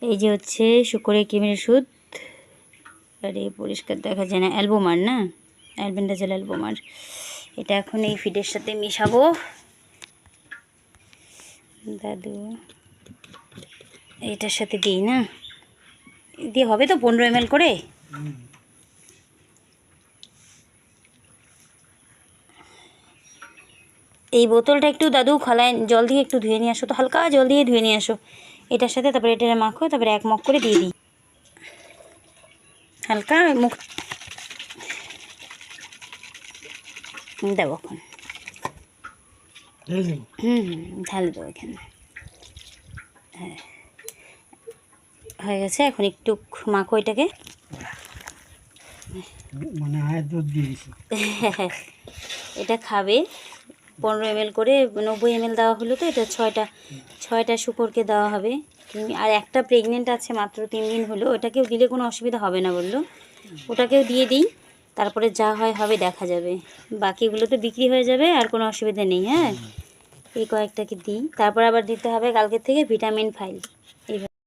এই যে হচ্ছে শুকরের কৃমির ওষুধ। আরে পরিষ্কার দেখা যায় না, অ্যালবোমার না, অ্যালবেন্ডাজল অ্যালবোমার। এটা এখন এই ফিডের সাথে মেশাবো। দাদু এটার সাথে দিই না, দিয়ে হবে তো 15 ml করে। এই বোতলটা একটু দাদু খোলায় জল দিয়ে একটু ধুয়ে নিয়ে আসো তো, হালকা জল দিয়ে ধুয়ে নিয়ে আসো এটার সাথে। তারপরে এটা মাখো, তারপরে 1 মগ করে দিয়ে দিই হালকা মুখ দেবো এখন। ঢালে দেবো এখানে। হ্যাঁ হয়ে গেছে, এখন একটু মাখো এটাকে। মানে দুধ দিয়েছি। এটা খাবে 15 ml করে, 90 ml দেওয়া হলো তো, এটা 6টা শুকরকে দেওয়া হবে। আর একটা প্রেগনেন্ট আছে, মাত্র 3 দিন হলো, ওটাকেও দিলে কোনো অসুবিধা হবে না বললো, ওটাকেও দিয়ে দিই। তারপরে যা হয় হবে দেখা যাবে, বাকিগুলো তো বিক্রি হয়ে যাবে, আর কোনো অসুবিধা নেই। হ্যাঁ এই কয়েকটাকে দিই, তারপর আবার দিতে হবে কালকের থেকে ভিটামিন ফাইল।